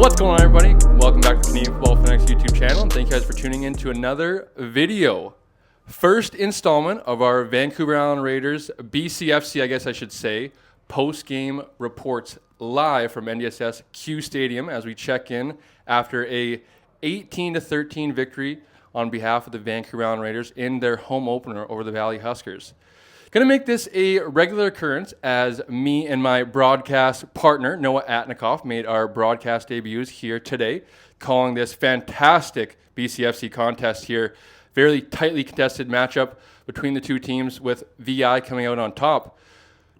What's going on, everybody? Welcome back to the Canadian Football Fanatics YouTube channel, and thank you guys for tuning in to another video. First installment of our Vancouver Island Raiders, BCFC, I guess I should say, post-game reports live from NDSS Q Stadium as we check in after a 18-13 victory on behalf of the Vancouver Island Raiders in their home opener over the Valley Huskers. Going to make this a regular occurrence as me and my broadcast partner, Noah Atnikof, made our broadcast debuts here today, calling this fantastic BCFC contest here. Very tightly contested matchup between the two teams with VI coming out on top.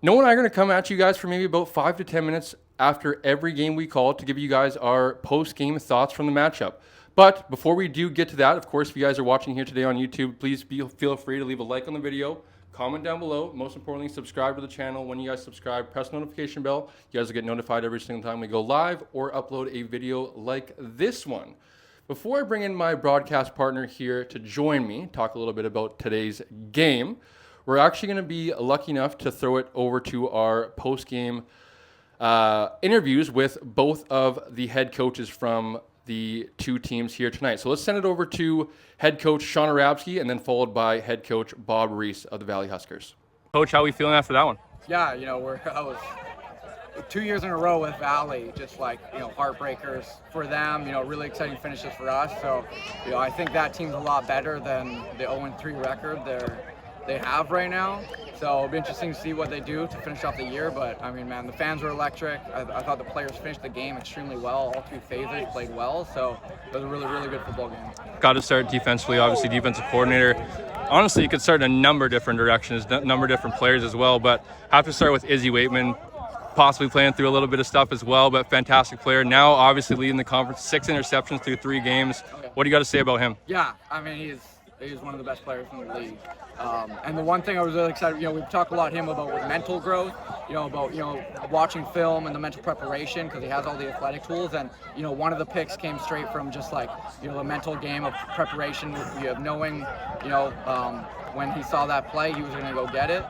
Noah and I are going to come at you guys for maybe about 5 to 10 minutes after every game we call to give you guys our post-game thoughts from the matchup. But before we do get to that, of course, if you guys are watching here today on YouTube, please feel free to leave a like on the video. Comment down below. Most importantly, subscribe to the channel. When you guys subscribe, press the notification bell. You guys will get notified every single time we go live or upload a video like this one. Before I bring in my broadcast partner here to join me, talk a little bit about today's game, we're actually going to be lucky enough to throw it over to our post-game interviews with both of the head coaches from the two teams here tonight. So let's send it over to head coach Sean Arabsky and then followed by head coach Bob Reese of the Valley Huskers. Coach, how are we feeling after that one? Yeah, I was 2 years in a row with Valley, just heartbreakers for them, really exciting finishes for us. So, I think that team's a lot better than the 0-3 record they have right now. So it'll be interesting to see what they do to finish off the year. But, man, the fans were electric. I thought the players finished the game extremely well. All two phases played well. So it was a really, really good football game. Got to start defensively, obviously, defensive coordinator. Honestly, you could start in a number of different directions, a number of different players as well. But have to start with Israel Weitman, possibly playing through a little bit of stuff as well, but fantastic player. Now, obviously, leading the conference, 6 interceptions through 3 games. Okay. What do you got to say about him? Yeah, he's one of the best players in the league. And the one thing I was really excited, we've talked a lot him about with mental growth, about watching film and the mental preparation because he has all the athletic tools. And one of the picks came straight from just the mental game of preparation, knowing when he saw that play he was going to go get it.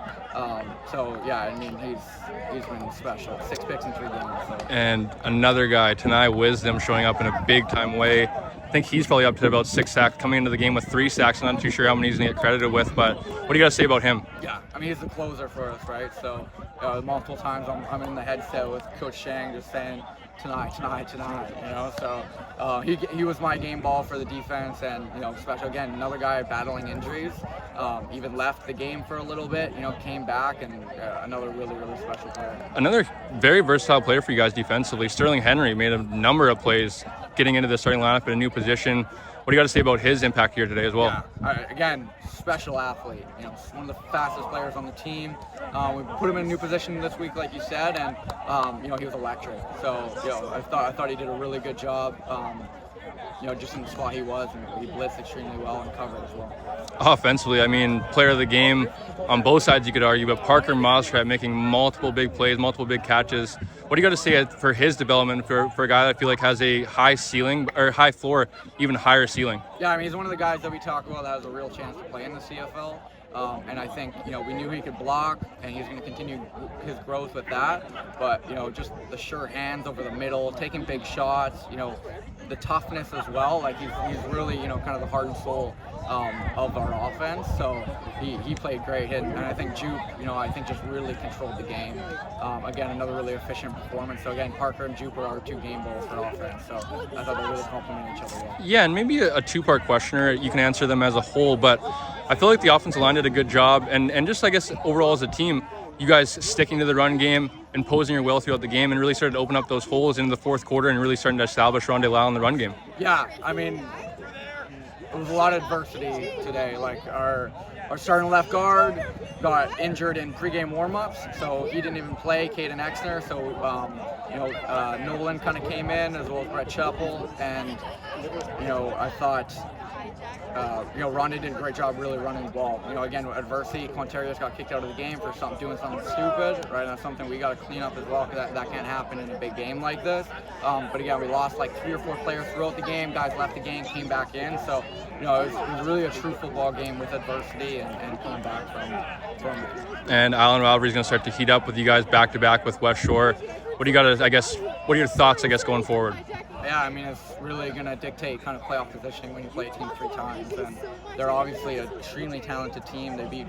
He's been special. 6 picks in 3 games. So. And another guy, Tanai Wisdom, showing up in a big time way. I think he's probably up to about 6 sacks, coming into the game with 3 sacks. I'm not too sure how many he's going to get credited with, but what do you got to say about him? Yeah, he's the closer for us, right? So multiple times I'm in the headset with Coach Shang just saying, tonight, so he was my game ball for the defense, and special again, another guy battling injuries, even left the game for a little bit, came back, and another really, really special player. Another very versatile player for you guys defensively. Sterling Henry made a number of plays getting into the starting lineup in a new position. What do you got to say about his impact here today as well? Yeah, again, special athlete. One of the fastest players on the team. We put him in a new position this week, like you said, and he was electric. So I thought he did a really good job. Just in the spot he was, and he blitzed extremely well and covered as well. Offensively, player of the game on both sides, you could argue, but Parker Mostrat making multiple big plays, multiple big catches. What do you got to say for his development for a guy that I feel like has a high ceiling or high floor, even higher ceiling? Yeah, he's one of the guys that we talk about that has a real chance to play in the CFL. And I think, we knew he could block, and he's going to continue his growth with that. But, just the sure hands over the middle, taking big shots, the toughness as well. He's really, kind of the heart and soul of our offense. So he played great. And I think Jupe, just really controlled the game. Again, another really efficient performance. So again, Parker and Jupe are our 2 game balls for offense. So I thought they really complement each other well. Yeah, and maybe a 2-part questioner. You can answer them as a whole, but I feel like the offensive line did a good job. And just, I guess, overall as a team, you guys sticking to the run game, imposing your will throughout the game, and really started to open up those holes into the 4th quarter and really starting to establish Ronde Lau in the run game. Yeah, it was a lot of adversity today. Our starting left guard got injured in pregame warm-ups, so he didn't even play, Caden Exner. So, Nolan kind of came in, as well as Brett Chappell, and, I thought Ronde did a great job really running the ball. Again, with adversity, Quintarius got kicked out of the game for doing something stupid, right? That's something we got to clean up as well, because that can't happen in a big game like this. But again, we lost 3 or 4 players throughout the game. Guys left the game, came back in. So, it was really a true football game with adversity and coming back from it. And Island Rivalry is going to start to heat up with you guys back-to-back with West Shore. What do you got to, what are your thoughts, going forward? Yeah, I mean, it's really going to dictate kind of playoff positioning when you play a team 3 times. And they're obviously an extremely talented team. They beat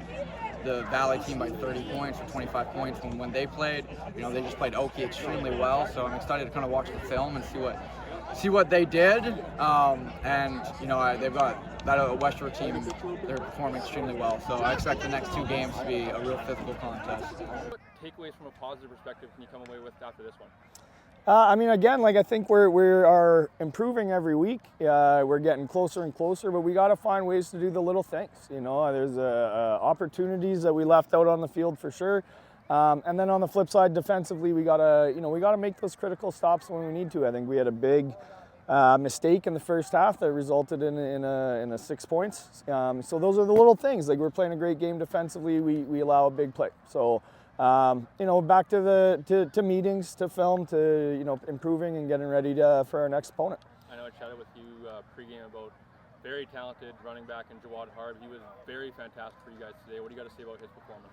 the Valley team by 30 points or 25 points when they played. They just played Oki extremely well. So I'm excited to kind of watch the film and see what they did. They've got that West Shore team. They're performing extremely well. So I expect the next 2 games to be a real physical contest. What takeaways from a positive perspective can you come away with after this one? Again, I think we are improving every week. We're getting closer and closer, but we got to find ways to do the little things. There's opportunities that we left out on the field for sure. And then on the flip side, defensively, we gotta make those critical stops when we need to. I think we had a big mistake in the first half that resulted in a 6 points. So those are the little things. We're playing a great game defensively. We allow a big play. So. Back to meetings, to film, to improving and getting ready for our next opponent. I know I chatted with you pregame about very talented running back in Jawad Harb. He was very fantastic for you guys today. What do you got to say about his performance?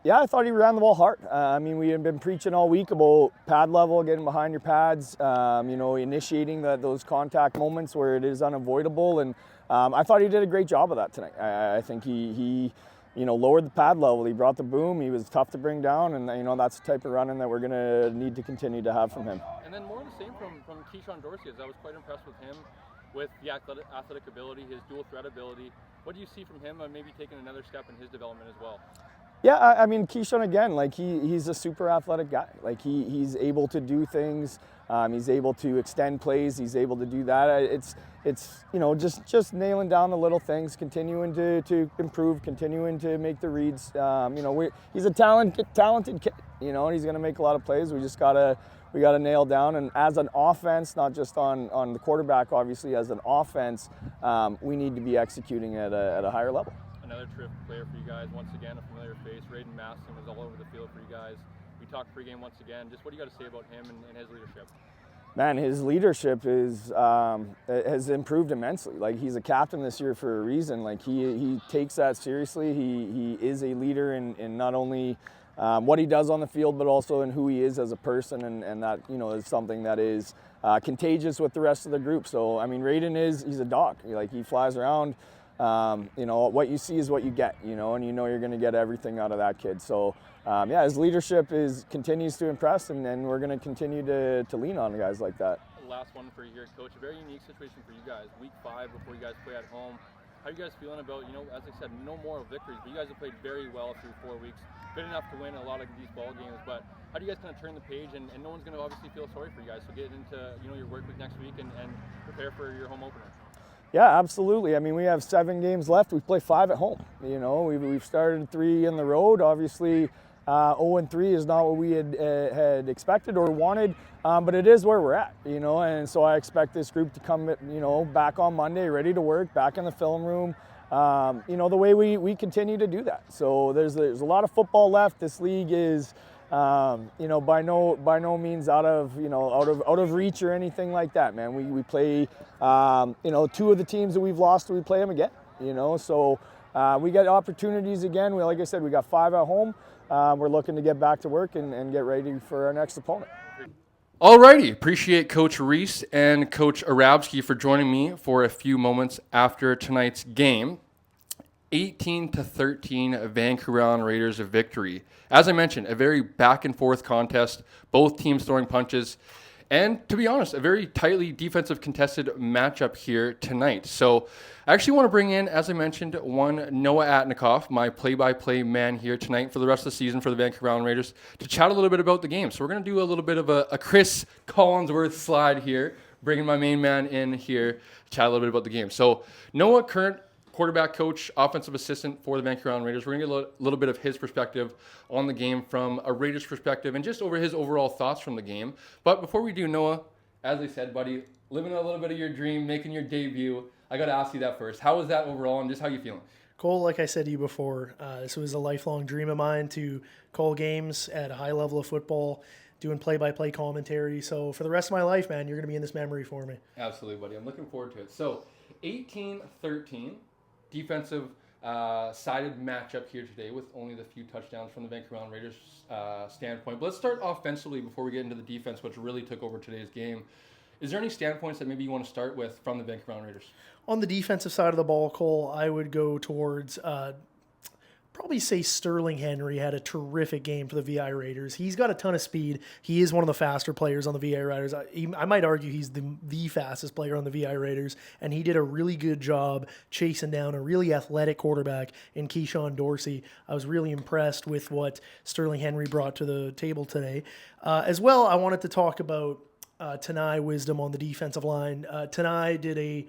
Yeah, I thought he ran the ball hard. We had been preaching all week about pad level, getting behind your pads, initiating those contact moments where it is unavoidable, and I thought he did a great job of that tonight. I think he lowered the pad level. He brought the boom. He was tough to bring down, and that's the type of running that we're going to need to continue to have from him. And then more of the same from Keyshawn Dorsey, as I was quite impressed with him, with the athletic ability, his dual threat ability. What do you see from him maybe taking another step in his development as well? Yeah, Keyshawn, again, he's a super athletic guy. He's able to do things. He's able to extend plays. He's able to do that. It's just nailing down the little things, continuing to improve, continuing to make the reads. He's a talented kid, and he's going to make a lot of plays. We gotta nail down. And as an offense, not just on the quarterback, obviously, as an offense, we need to be executing at a higher level. Another terrific player for you guys. Once again, a familiar face. Raiden Maston was all over the field for you guys. We talked pregame once again. Just what do you got to say about him and his leadership? Man, his leadership has improved immensely. He's a captain this year for a reason. He takes that seriously. He is a leader in not only what he does on the field, but also in who he is as a person, and that is something that is contagious with the rest of the group. So Raiden he's a dog. He flies around. What you see is what you get, and you're going to get everything out of that kid. So, his leadership continues to impress, and we're going to continue to lean on guys like that. Last one for you here, Coach. A very unique situation for you guys. Week 5 before you guys play at home. How are you guys feeling about, as I said, no moral victories, but you guys have played very well through 4 weeks. Good enough to win a lot of these ball games, but how do you guys kind of turn the page, and no one's going to obviously feel sorry for you guys, so get into, your work week next week and prepare for your home opener? Yeah, absolutely. We have 7 games left. We play 5 at home. We've started 3 in the road. Obviously, 0-3 is not what we had expected or wanted, but it is where we're at. And so I expect this group to come, back on Monday, ready to work, back in the film room. The way we continue to do that. So there's a lot of football left. This league is. By no means out of reach or anything like that, man. We play, 2 of the teams that we've lost, we play them again, So we get opportunities again. Like I said, we got 5 at home. We're looking to get back to work and get ready for our next opponent. Alrighty, appreciate Coach Reese and Coach Arabsky for joining me for a few moments after tonight's game. 18-13 Vancouver Island Raiders victory. As I mentioned, a very back and forth contest, both teams throwing punches, and to be honest, a very tightly defensive contested matchup here tonight. So I actually want to bring in, as I mentioned, one Noah Atnikof, my play-by-play man here tonight for the rest of the season for the Vancouver Island Raiders, to chat a little bit about the game. So we're going to do a little bit of a Chris Collinsworth slide here, bringing my main man in here, chat a little bit about the game. So Noah, current quarterback coach, offensive assistant for the Vancouver Island Raiders. We're going to get a little bit of his perspective on the game from a Raiders perspective and just over his overall thoughts from the game. But before we do, Noah, as I said, buddy, living a little bit of your dream, making your debut, I got to ask you that first. How was that overall, and just how you feeling? Cole, like I said to you before, this was a lifelong dream of mine to call games at a high level of football, doing play-by-play commentary. So for the rest of my life, man, you're going to be in this memory for me. Absolutely, buddy. I'm looking forward to it. So 18-13. Defensive sided matchup here today with only the few touchdowns from the Vancouver Island Raiders standpoint. But let's start offensively before we get into the defense, which really took over today's game. Is there any standpoints that maybe you want to start with from the Vancouver Island Raiders? On the defensive side of the ball, Cole, I would go towards probably say Sterling Henry had a terrific game for the VI Raiders. He's got a ton of speed. He is one of the faster players on the VI Raiders. I might argue he's the fastest player on the VI Raiders, and he did a really good job chasing down a really athletic quarterback in Keyshawn Dorsey. I was really impressed with what Sterling Henry brought to the table today. As well, I wanted to talk about Tanai Wisdom on the defensive line. Tanai did a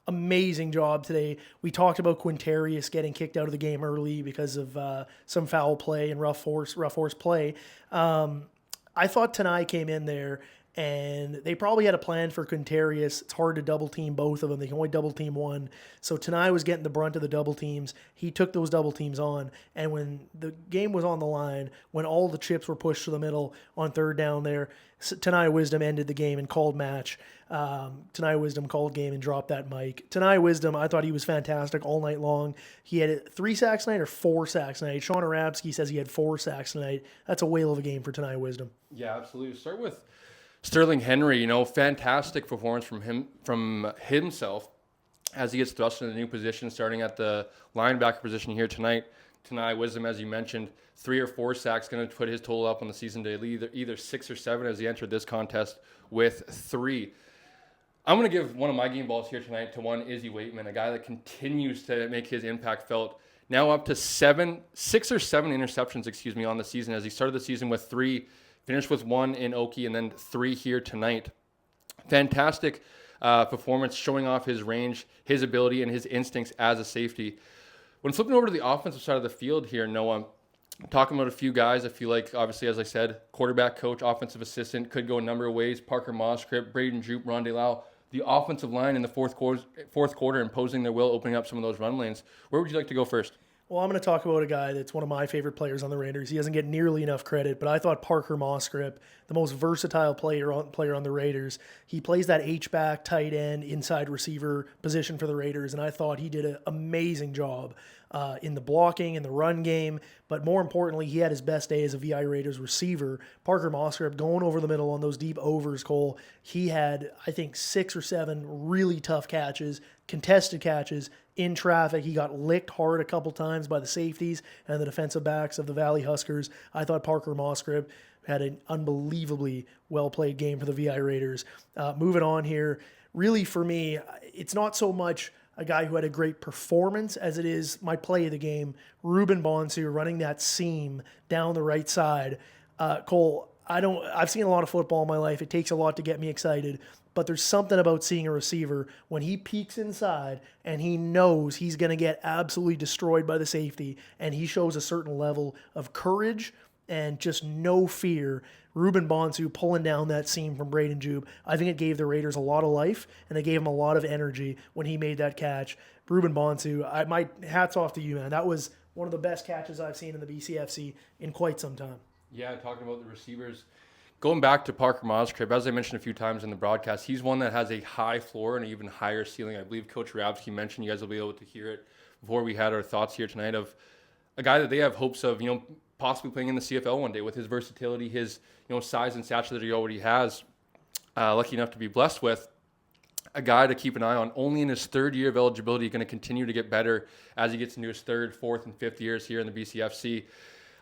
amazing job today. We talked about Quintarius getting kicked out of the game early because of some foul play and rough force play. I thought Tanai came in there and they probably had a plan for Quintarius. It's hard to double team both of them. They can only double team one. So Tanai was getting the brunt of the double teams. He took those double teams on. And when the game was on the line, when all the chips were pushed to the middle on third down there, Tanai Wisdom ended the game and called match. Tanai Wisdom called game and dropped that mic. Tanai Wisdom, I thought he was fantastic all night long. He had 3 sacks tonight or 4 sacks tonight. Sean Arabsky says he had 4 sacks tonight. That's a whale of a game for Tanai Wisdom. Yeah, absolutely. Start with Sterling Henry. Fantastic performance from himself as he gets thrust into a new position, starting at the linebacker position here tonight. Tanai Wisdom, as you mentioned, 3 or 4 sacks, going to put his total up on the season to either 6 or 7 as he entered this contest with 3. I'm going to give one of my game balls here tonight to one Izzy Weitman, a guy that continues to make his impact felt. Now up to 6 or 7 interceptions, on the season, as he started the season with 3, finished with 1 in Oki, and then 3 here tonight. Fantastic performance, showing off his range, his ability, and his instincts as a safety. When flipping over to the offensive side of the field here, Noah, I'm talking about a few guys. I feel like, obviously, as I said, quarterback coach, offensive assistant, could go a number of ways. Parker Moscrip, Braden Jupe, Ronde Lau. The offensive line in the fourth quarter imposing their will, opening up some of those run lanes. Where would you like to go first? Well, I'm going to talk about a guy that's one of my favorite players on the Raiders. He doesn't get nearly enough credit, but I thought Parker Moscrip, the most versatile player on the Raiders, he plays that H-back, tight end, inside receiver position for the Raiders, and I thought he did an amazing job in the blocking, in the run game, but more importantly, he had his best day as a VI Raiders receiver. Parker Moscrip going over the middle on those deep overs, Cole. He had, I think, 6 or 7 really tough catches, contested catches in traffic. He got licked hard a couple times by the safeties and the defensive backs of the Valley Huskers. I thought Parker Moscrip had an unbelievably well-played game for the VI Raiders. Moving on here, really for me, it's not so much a guy who had a great performance as it is my play of the game. Ruben Bonsu running that seam down the right side. Cole, I've seen a lot of football in my life. It takes a lot to get me excited, but there's something about seeing a receiver when he peeks inside and he knows he's going to get absolutely destroyed by the safety, and he shows a certain level of courage and just no fear. Ruben Bonsu pulling down that seam from Braden Jupe, I think it gave the Raiders a lot of life, and it gave him a lot of energy when he made that catch. Ruben Bonsu, my hats off to you, man. That was one of the best catches I've seen in the BCFC in quite some time. Yeah, talking about the receivers, going back to Parker Moscrip, as I mentioned a few times in the broadcast, he's one that has a high floor and an even higher ceiling. I believe Coach Rabsky mentioned, you guys will be able to hear it before we had our thoughts here tonight, of a guy that they have hopes of, possibly playing in the CFL one day with his versatility, his size and stature that he already has. Lucky enough to be blessed with a guy to keep an eye on. Only in his 3rd year of eligibility, going to continue to get better as he gets into his 3rd, 4th, and 5th years here in the BCFC.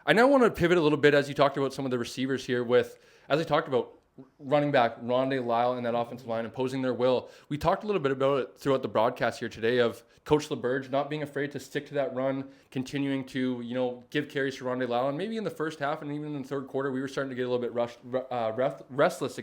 I now want to pivot a little bit as you talked about some of the receivers here with, as I talked about, running back Ronde Lyle and that offensive line imposing their will. We talked a little bit about it throughout the broadcast here today of Coach LeBurge not being afraid to stick to that run, continuing to, give carries to Ronde Lyle. And maybe in the first half and even in the 3rd quarter, we were starting to get a little bit restless,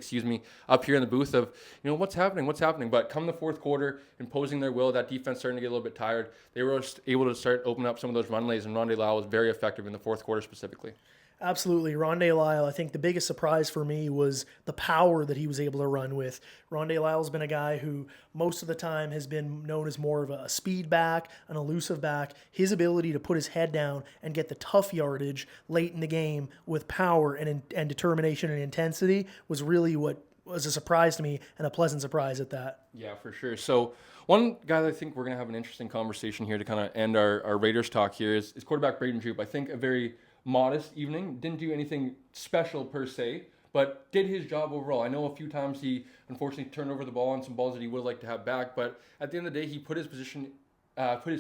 up here in the booth of, what's happening. But come the 4th quarter, imposing their will, that defense starting to get a little bit tired. They were able to start opening up some of those run lays, and Ronde Lyle was very effective in the 4th quarter specifically. Absolutely. Ronde Lyle, I think the biggest surprise for me was the power that he was able to run with. Ronde Lyle's been a guy who most of the time has been known as more of a speed back, an elusive back. His ability to put his head down and get the tough yardage late in the game with power and determination and intensity was really what was a surprise to me, and a pleasant surprise at that. Yeah, for sure. So one guy that I think we're going to have an interesting conversation here to kind of end our Raiders talk here is quarterback Braden Jupe. I think a very modest evening. Didn't do anything special per se, but did his job overall. I know a few times he unfortunately turned over the ball on some balls that he would like to have back, but at the end of the day, he put his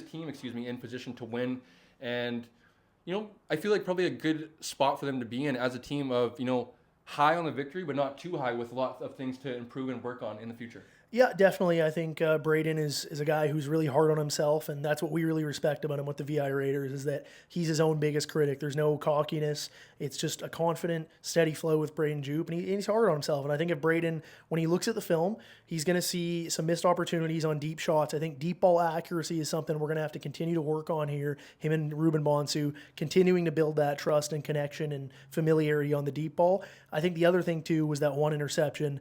team, in position to win. And, I feel like probably a good spot for them to be in as a team of, high on the victory, but not too high, with lots of things to improve and work on in the future. Yeah, definitely. I think Braden is a guy who's really hard on himself, and that's what we really respect about him with the VI Raiders, is that he's his own biggest critic. There's no cockiness. It's just a confident, steady flow with Braden Jupe, and he's hard on himself. And I think if Braden, when he looks at the film, he's going to see some missed opportunities on deep shots. I think deep ball accuracy is something we're going to have to continue to work on here. Him and Ruben Bonsu continuing to build that trust and connection and familiarity on the deep ball. I think the other thing, too, was that one interception.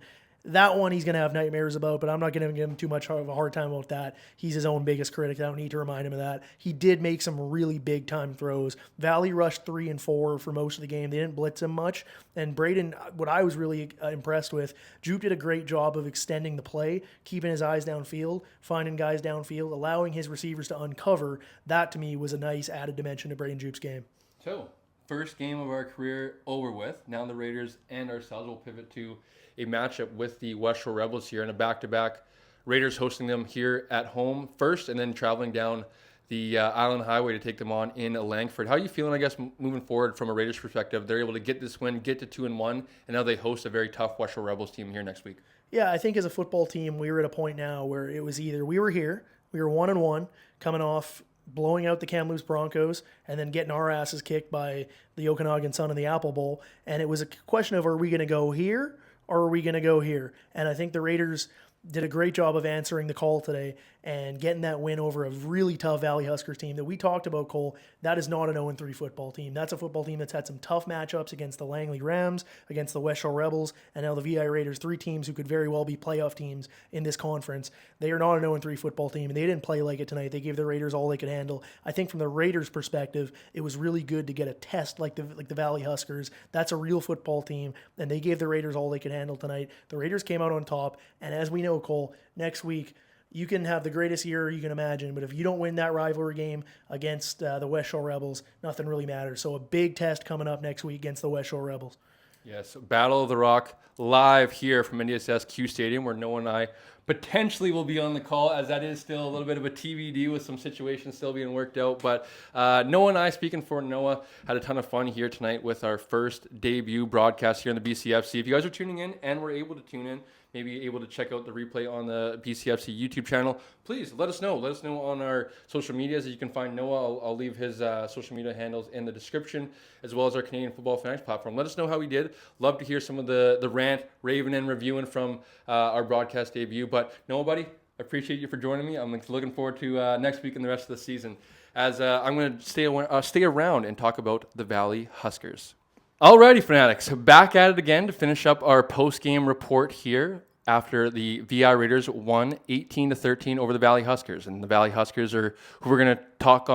That one he's going to have nightmares about, but I'm not going to give him too much of a hard time about that. He's his own biggest critic. I don't need to remind him of that. He did make some really big-time throws. Valley rushed 3 and 4 for most of the game. They didn't blitz him much. And Braden, what I was really impressed with, Jupe did a great job of extending the play, keeping his eyes downfield, finding guys downfield, allowing his receivers to uncover. That, to me, was a nice added dimension to Braden Jupe's game. So, first game of our career over with. Now the Raiders and ourselves will pivot to a matchup with the West Shore Rebels here in a back-to-back. Raiders hosting them here at home first, and then traveling down the Island Highway to take them on in Langford. How are you feeling, I guess, moving forward from a Raiders perspective? They're able to get this win, get to 2-1, and now they host a very tough West Shore Rebels team here next week. Yeah, I think as a football team, we were at a point now where it was either we were 1-1, coming off blowing out the Kamloops Broncos and then getting our asses kicked by the Okanagan Sun in the Apple Bowl, and it was a question of, are we going to go here or are we going to go here? And I think the Raiders did a great job of answering the call today and getting that win over a really tough Valley Huskers team that we talked about, Cole. That is not an 0-3 football team. That's a football team that's had some tough matchups against the Langley Rams, against the West Shore Rebels, and now the VI Raiders, 3 teams who could very well be playoff teams in this conference. They are not an 0-3 football team, and they didn't play like it tonight. They gave the Raiders all they could handle. I think from the Raiders' perspective, it was really good to get a test like the Valley Huskers. That's a real football team, and they gave the Raiders all they could handle tonight. The Raiders came out on top, and as we know, Cole, next week, you can have the greatest year you can imagine, but if you don't win that rivalry game against the West Shore Rebels, nothing really matters. So a big test coming up next week against the West Shore Rebels. Yes, Battle of the Rock live here from NDSS Q Stadium, where Noah and I potentially will be on the call, as that is still a little bit of a TBD with some situations still being worked out. But Noah and I, speaking for Noah, had a ton of fun here tonight with our first debut broadcast here in the BCFC. If you guys are tuning in and were able to tune in, maybe able to check out the replay on the BCFC YouTube channel, please let us know. Let us know on our social medias. You can find Noah. I'll leave his social media handles in the description, as well as our Canadian Football Fanatics platform. Let us know how we did. Love to hear some of the rant, raving, and reviewing from our broadcast debut. But Noah, buddy, I appreciate you for joining me. I'm looking forward to next week and the rest of the season, as I'm going to stay around and talk about the Valley Huskers. Alrighty, Fanatics, back at it again to finish up our post-game report here after the VI Raiders won 18-13 over the Valley Huskers. And the Valley Huskers are who we're going to touch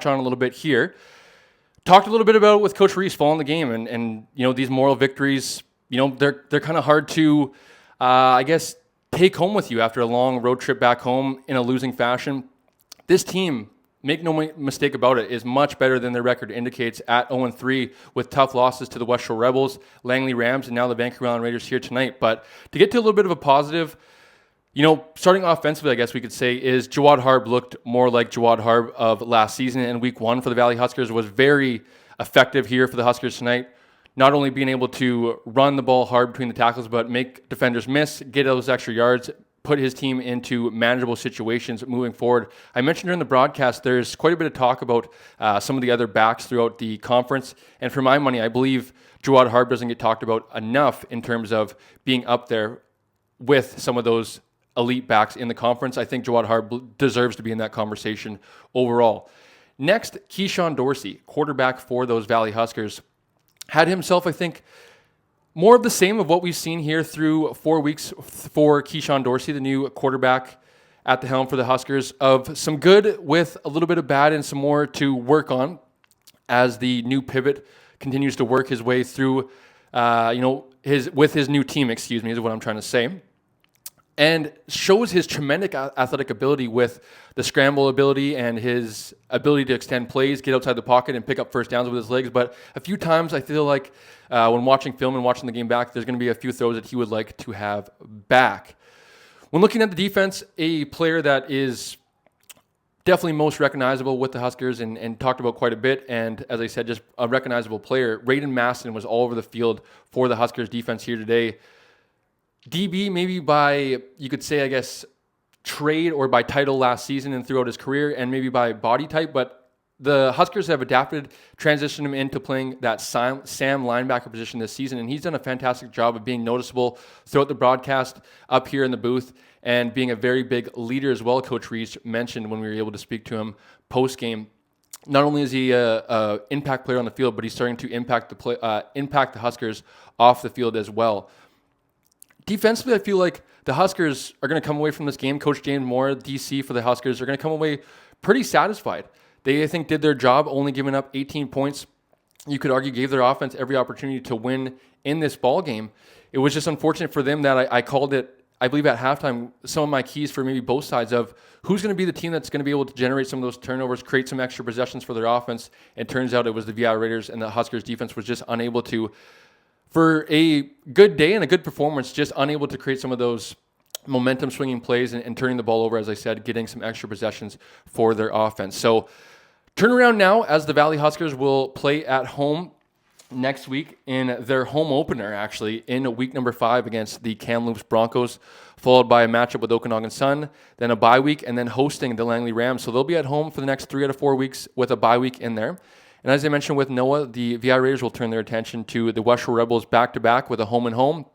on a little bit here. Talked a little bit about it with Coach Reese following the game, and these moral victories, they're kind of hard to, I guess, take home with you after a long road trip back home in a losing fashion. This team, make no mistake about it, is much better than their record indicates at 0-3 with tough losses to the West Shore Rebels, Langley Rams, and now the Vancouver Island Raiders here tonight. But to get to a little bit of a positive, starting offensively, I guess we could say, is Jawad Harb looked more like Jawad Harb of last season, and week 1 for the Valley Huskers was very effective here for the Huskers tonight. Not only being able to run the ball hard between the tackles, but make defenders miss, get those extra yards, put his team into manageable situations moving forward. I mentioned during the broadcast, there's quite a bit of talk about some of the other backs throughout the conference. And for my money, I believe Jawad Harb doesn't get talked about enough in terms of being up there with some of those elite backs in the conference. I think Jawad Harb deserves to be in that conversation overall. Next, Keyshawn Dorsey, quarterback for those Valley Huskers, had himself, I think, more of the same of what we've seen here through 4 weeks for Keyshawn Dorsey, the new quarterback at the helm for the Huskers, of some good with a little bit of bad and some more to work on as the new pivot continues to work his way through, his new team, is what I'm trying to say. and shows his tremendous athletic ability with the scramble ability and his ability to extend plays, get outside the pocket, and pick up first downs with his legs. But a few times I feel like when watching film and watching the game back, there's going to be a few throws that he would like to have back. When looking at the defense, a player that is definitely most recognizable with the Huskers and talked about quite a bit, and as I said, just a recognizable player, Raiden Maston was all over the field for the Huskers defense here today. DB, maybe by, you could say, I guess, trade or by title last season and throughout his career, and maybe by body type, but the Huskers have adapted, transitioned him into playing that Sam linebacker position this season, and he's done a fantastic job of being noticeable throughout the broadcast up here in the booth and being a very big leader as well. Coach Reese mentioned when we were able to speak to him post-game. Not only is he an impact player on the field, but he's starting to impact the Huskers off the field as well. Defensively, I feel like the Huskers are going to come away from this game. Coach James Moore, DC for the Huskers, are going to come away pretty satisfied. They, I think, did their job, only giving up 18 points. You could argue gave their offense every opportunity to win in this ball game. It was just unfortunate for them that I called it, I believe at halftime, some of my keys for maybe both sides of who's going to be the team that's going to be able to generate some of those turnovers, create some extra possessions for their offense. And it turns out it was the VI Raiders, and the Huskers defense was just unable to, for a good day and a good performance, just unable to create some of those momentum swinging plays and turning the ball over, as I said, getting some extra possessions for their offense. So turn around now as the Valley Huskers will play at home next week in their home opener, actually, in week number 5 against the Kamloops Broncos, followed by a matchup with Okanagan Sun, then a bye week, and then hosting the Langley Rams. So they'll be at home for the next 3 out of 4 weeks with a bye week in there. And as I mentioned with Noah, the VI Raiders will turn their attention to the West Shore Rebels back-to-back with a home and home.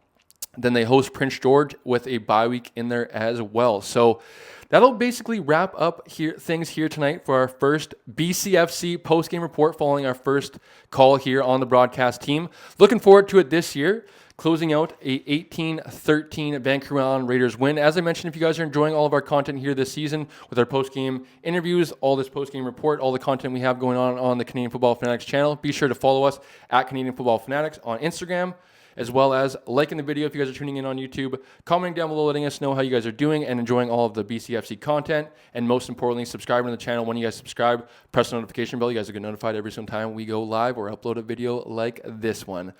Then they host Prince George with a bye week in there as well. So that'll basically wrap up things here tonight for our first BCFC post-game report following our first call here on the broadcast team. Looking forward to it this year, closing out a 18-13 Vancouver Island Raiders win. As I mentioned, if you guys are enjoying all of our content here this season with our post-game interviews, all this post-game report, all the content we have going on the Canadian Football Fanatics channel, be sure to follow us at Canadian Football Fanatics on Instagram, as well as liking the video if you guys are tuning in on YouTube, commenting down below, letting us know how you guys are doing and enjoying all of the BCFC content, and most importantly, subscribing to the channel. When you guys subscribe, press the notification bell. You guys will get notified every single time we go live or upload a video like this one.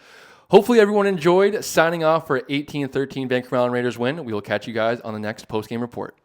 Hopefully everyone enjoyed. Signing off for 18-13 Vancouver Island Raiders win. We will catch you guys on the next post-game report.